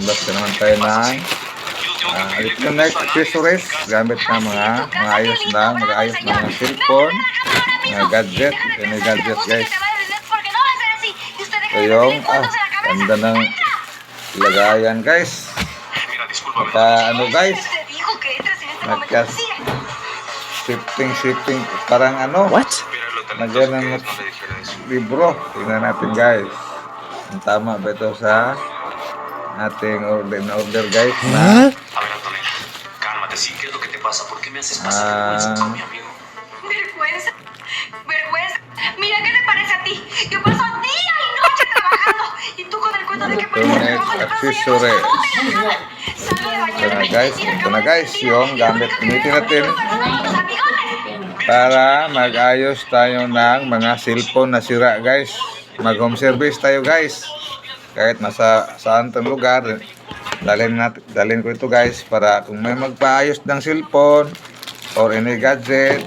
Unbox na naman tayo ng electronic accessories gamit ng mga ayos na mga cellphone, mga gadget. Yan yung gadget guys. So yung ganda ng lagayan guys. Maka ano guys, nagka shifting parang ano, What? nagyan ng libro. Tingnan natin guys. Ang tama ba ito sa ating order guys na Cálmate, sí, ¿qué es lo que te pasa? ¿Por qué me haces pasar vergüenza con mi amigo? Vergüenza, vergüenza. Mira qué te parece a ti. Yo paso día y noche trabajando y tú con el cuento de que por el trabajo te pasas accessories. Ito na guys, yung gamit gamitin natin para mag-ayos tayo ng mga cellphone na sira guys. Mag home service tayo guys. Kahit saan tong lugar, dalhin ko ito guys para kung may magpaayos ng cellphone or any gadget,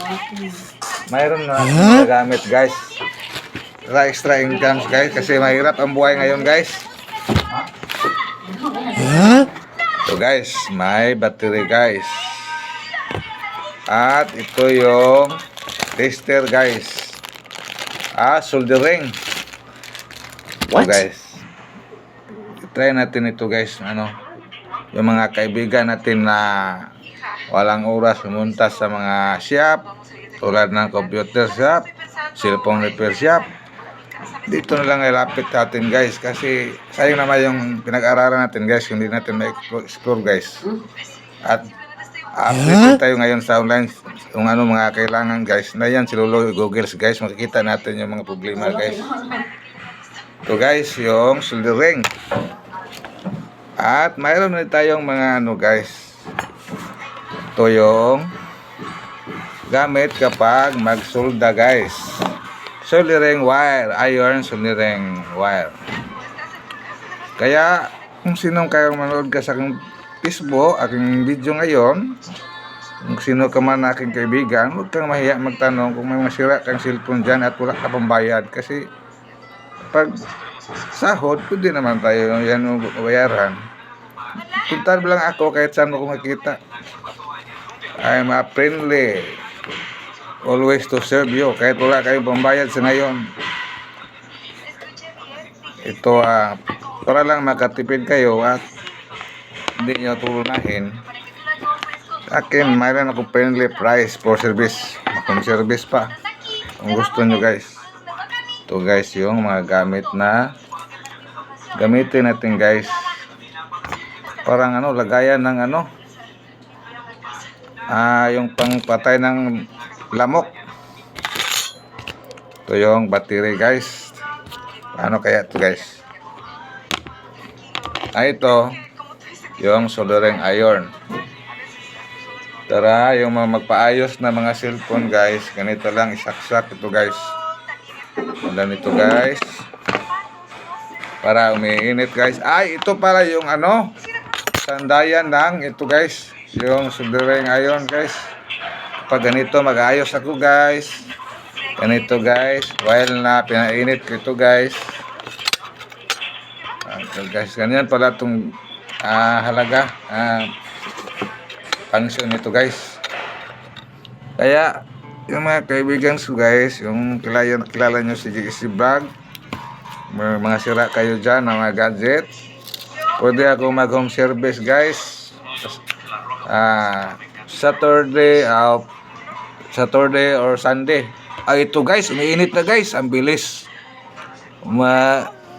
mayroon na gamit guys. Extra incomes guys kasi mahirap ang buhay ngayon guys. So guys, may battery guys. At ito yung tester guys. Soldering. So guys, try natin ito guys, yung mga kaibigan natin na walang oras pumunta sa mga shop tulad ng computer shop, cellphone repair shop, dito na lang ilapit natin guys kasi sayang naman yung pinag-aralan natin guys, hindi natin ma-explore guys. At update tayo ngayon sa online kung ano mga kailangan guys, na yan silulo Google guys, makikita natin yung mga problema guys. Ito guys, yung soldering. At mayroon na tayong mga guys. Ito yung gamit kapag magsolda guys. Soldering wire, iron soldering wire. Kaya kung sinong kayong manood ka sa aking Facebook, aking video ngayon, kung sino ka man aking kaibigan, huwag kang mahiya magtanong kung may masira kang cellphone dyan at wala ka pambayad. Kasi pag sahod, pwede naman tayo yan bayaran. Punta lang ako kahit saan mo makita. I'm a friendly, always to serve you kahit wala kayong pambayad sa ngayon. Ito para lang makatipid kayo at hindi nyo tulunahin. Akin mayroon ako friendly price for service, akong service pa kung gusto nyo guys. Ito guys yung mga gamit na gamitin natin guys, parang lagayan ng yung pangpatay ng lamok. Ito yung battery guys. Paano kaya ito guys? Ito yung soldering iron. Tara, yung mga magpaayos na mga cellphone guys, ganito lang isaksak ito guys. Wala nito guys, para umiinit guys. Ito para yung sandayan ng ito guys, yung soldering iron guys. Pag ganito mag-ayos ako guys, ganito guys, while na pinainit ko ito guys. Guys, ganyan pala itong halaga function nito guys. Kaya yung mga kaibigan ko guys, yung kilala nyo si GC Vlog, mga sira kayo dyan ng mga gadget, pwede ako mag home service guys. Saturday or Sunday. Ito guys, umiinit na guys, ang bilis.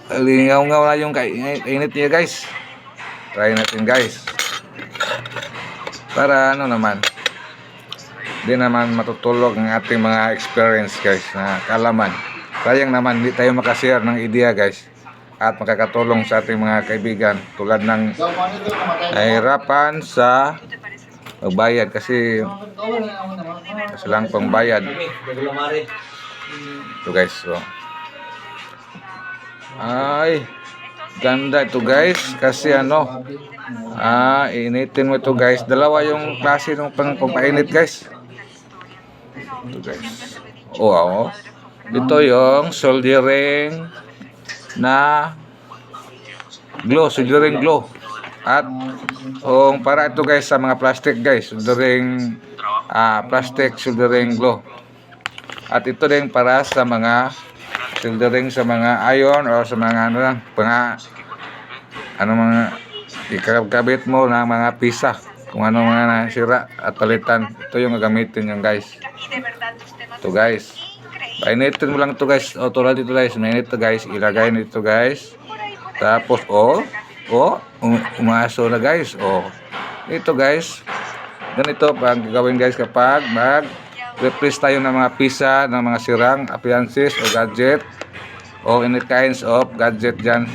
Lingaw-ngaw na yung kainit niya guys. Try natin guys, para naman di naman matutulog ang ating mga experience guys na kalaman. Sayang naman hindi tayo makashare ng idea guys at makakatulong sa ating mga kaibigan tulad ng nahihirapan sa magbayad kasi lang pangbayad. Ito guys, so ganda ito guys kasi initin mo ito guys. Dalawa yung klase ng pampainit guys. Ito guys. Ito yung soldering na glue, soldering glue. At para ito guys sa mga plastic guys, soldering plastic soldering glue. At ito din para sa mga soldering sa mga iron o sa mga mga ikakabit mo ng mga pisa kung ano mga nasira at palitan. Ito yung gagamitin yung guys. Y de verdad, usted no Ito guys. increíble. Painitin mo lang ito guys. O tulad dito guys. Mainit ito guys. Ilagay nito guys. Tapos umaso na guys. Ito guys. Ganito pag gagawin guys kapag replace tayo ng mga pisa, ng mga sirang appliances o gadget o any kinds of gadget dyan.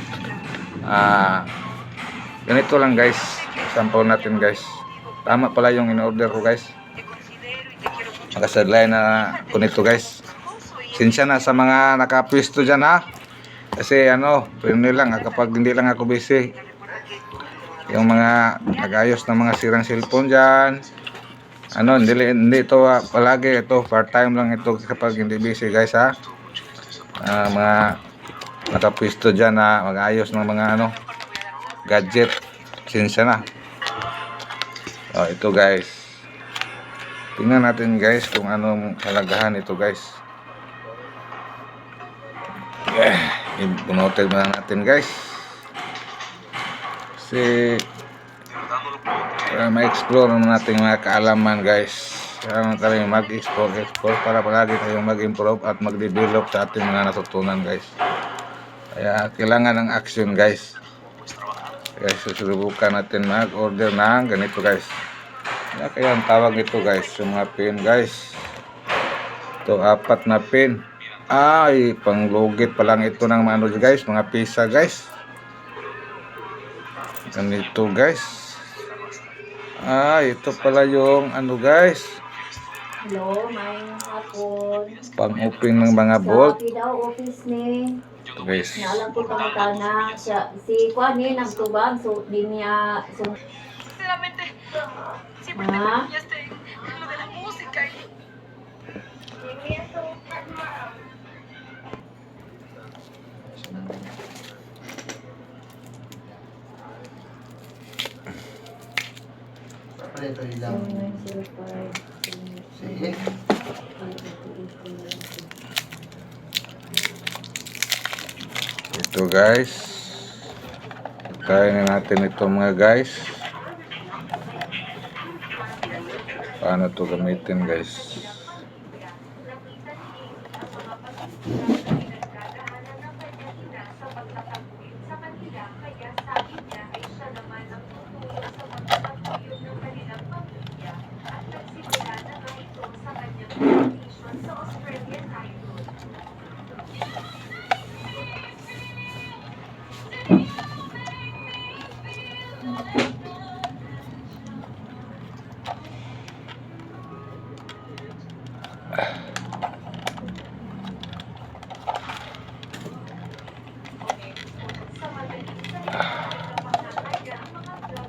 Ganito lang guys. Sample natin guys. Tama pala yung in-order ko guys. Te considero y te quiero mucho. Nakasadlay na ko nito guys. Sinsya na sa mga nakapwisto dyan ha. Kasi friendly lang kapag hindi lang ako busy. Yung mga nag-ayos ng mga sirang cellphone dyan. Hindi ito palagi. Ito part time lang ito kapag hindi busy guys ha. Mga nakapwisto dyan na mag-ayos ng mga gadget. Sinsya na. Ito guys. Tingnan natin guys kung anong kalagahan ito guys. Ibunotin na natin guys. Kasi para ma-explore natin mga kaalaman guys. Kaya tayo mag-explore para palagi tayong mag-improve at mag-develop sa ating mga natutunan guys. Kaya kailangan ng action guys. Kaya susubukan natin mag-order ng ganito guys. Kaya ang tawag nito guys, yung mga pin guys. Ito 4 na pin. Panglugit pa lang ito ng mga guys, mga pisa guys. Ganito guys. Ito pala yung guys. Hello, may hapon. Pang-open ng mga bolt. Sa daw office ni. Guys. Naalam ko pangutana siya. Si Juan ni nagtubag so di niya Sinceramente, siempre te Ah. confiaste en lo de la música y Preto lang. Sige. Ito guys. Try na natin ito mga guys. Paano ito gamitin guys?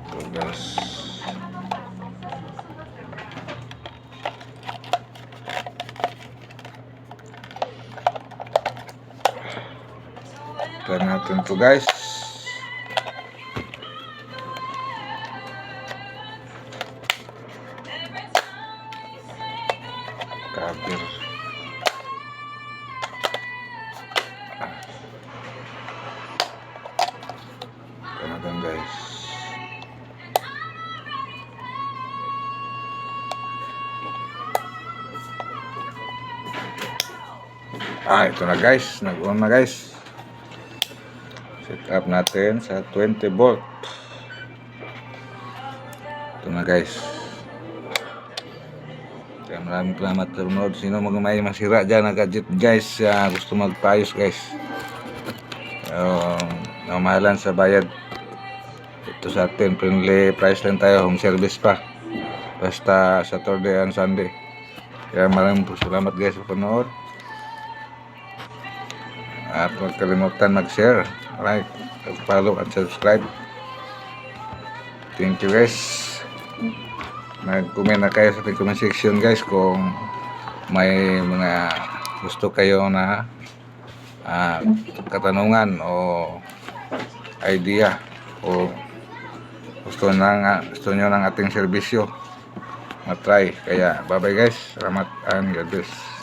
Ito guys. Try natin ito guys. Kabel. Try natin guys. Ito na guys. Nag-on na guys. Set up natin sa 20 volt. Ito na guys. Kaya maraming salamat sa panood. Sino may masira dyan na gadget guys, gusto magpaayos guys. Namahalan sa bayad. Ito sa atin, friendly price lang tayo, home service pa. Basta Saturday and Sunday. Kaya maraming salamat guys sa panood. At huwag kalimutan mag-share, like, follow at subscribe. Thank you guys. Mag-comment na kayo sa ating comment section guys kung may mga gusto kayo na katanungan o idea o gusto nyo ng ating serbisyo, matry. Kaya bye bye guys, salamat and God bless.